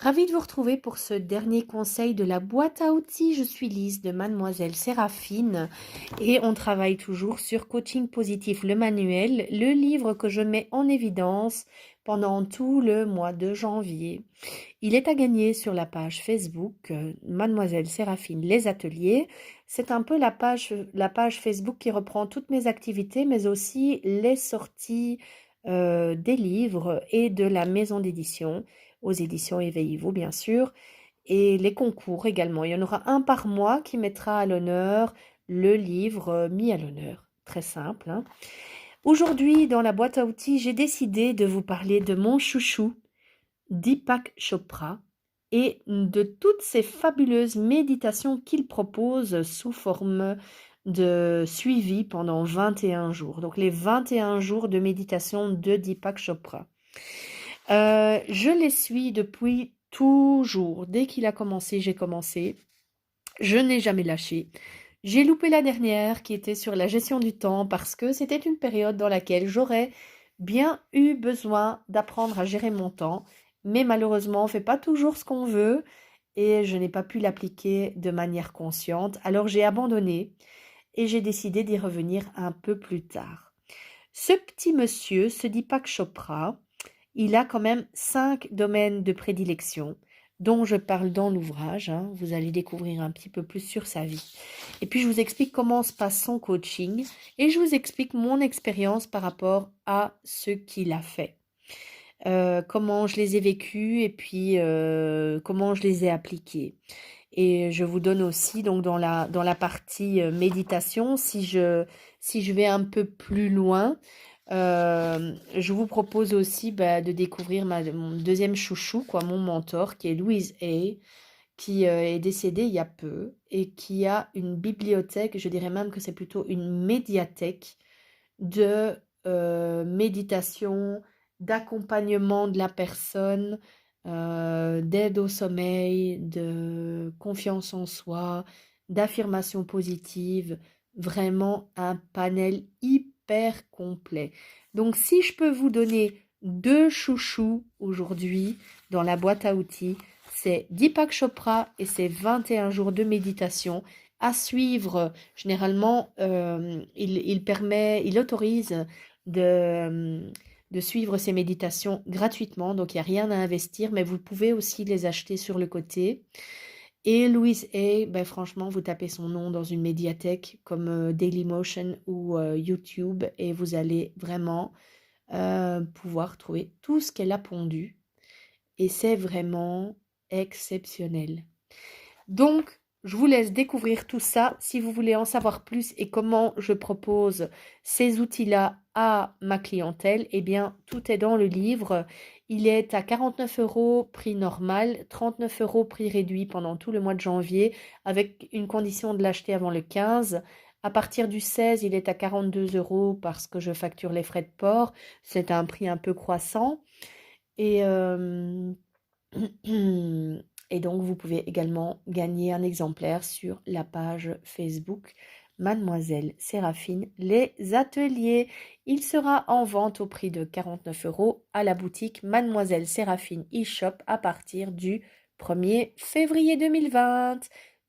Ravie de vous retrouver pour ce dernier conseil de la boîte à outils. Je suis Lise de Mademoiselle Séraphine et on travaille toujours sur Coaching Positif, le manuel, le livre que je mets en évidence pendant tout le mois de janvier. Il est à gagner sur la page Facebook Mademoiselle Séraphine Les Ateliers. C'est un peu la page Facebook qui reprend toutes mes activités, mais aussi les sorties des livres et de la maison d'édition, aux éditions Éveillez-vous bien sûr, et les concours également. Il y en aura un par mois qui mettra à l'honneur le livre mis à l'honneur. Très simple, hein. Aujourd'hui, dans la boîte à outils, j'ai décidé de vous parler de mon chouchou, Deepak Chopra, et de toutes ces fabuleuses méditations qu'il propose sous forme de suivi pendant 21 jours. Donc les 21 jours de méditation de Deepak Chopra. Je les suis depuis toujours. Dès qu'il a commencé, j'ai commencé. Je n'ai jamais lâché. J'ai loupé la dernière qui était sur la gestion du temps parce que c'était une période dans laquelle j'aurais bien eu besoin d'apprendre à gérer mon temps. Mais malheureusement, on ne fait pas toujours ce qu'on veut et je n'ai pas pu l'appliquer de manière consciente. Alors j'ai abandonné et j'ai décidé d'y revenir un peu plus tard. Ce petit monsieur se dit Deepak Chopra. Il a quand même 5 domaines de prédilection dont je parle dans l'ouvrage, hein. Vous allez découvrir un petit peu plus sur sa vie. Et puis je vous explique comment se passe son coaching et je vous explique mon expérience par rapport à ce qu'il a fait. Comment je les ai vécus et puis comment je les ai appliqués. Et je vous donne aussi, donc dans la partie méditation, si je vais un peu plus loin, je vous propose aussi de découvrir mon deuxième chouchou, quoi, mon mentor, qui est Louise Hay, qui est décédée il y a peu et qui a une bibliothèque, je dirais même que c'est plutôt une médiathèque de méditation, d'accompagnement de la personne, d'aide au sommeil, de confiance en soi, d'affirmation positive, vraiment un panel hyper complet. Donc si je peux vous donner 2 chouchous aujourd'hui dans la boîte à outils, c'est Deepak Chopra et ses 21 jours de méditation à suivre. Généralement, il autorise de suivre ces méditations gratuitement, donc il n'y a rien à investir, mais vous pouvez aussi les acheter sur le côté. Et Louise Hay, franchement, vous tapez son nom dans une médiathèque comme Dailymotion ou YouTube et vous allez vraiment pouvoir trouver tout ce qu'elle a pondu. Et c'est vraiment exceptionnel. Donc, je vous laisse découvrir tout ça. Si vous voulez en savoir plus et comment je propose ces outils-là à ma clientèle, eh bien, tout est dans le livre. Il est à 49 € prix normal, 39 € prix réduit pendant tout le mois de janvier, avec une condition de l'acheter avant le 15. À partir du 16, il est à 42 € parce que je facture les frais de port. C'est un prix un peu croissant. Et et donc, vous pouvez également gagner un exemplaire sur la page Facebook Mademoiselle Séraphine Les Ateliers. Il sera en vente au prix de 49 € à la boutique Mademoiselle Séraphine eShop à partir du 1er février 2020.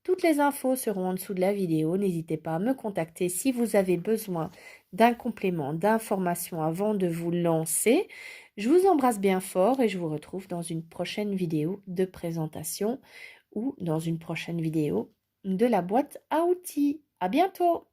Toutes les infos seront en dessous de la vidéo. N'hésitez pas à me contacter si vous avez besoin d'un complément d'information avant de vous lancer. Je vous embrasse bien fort et je vous retrouve dans une prochaine vidéo de présentation ou dans une prochaine vidéo de la boîte à outils. À bientôt!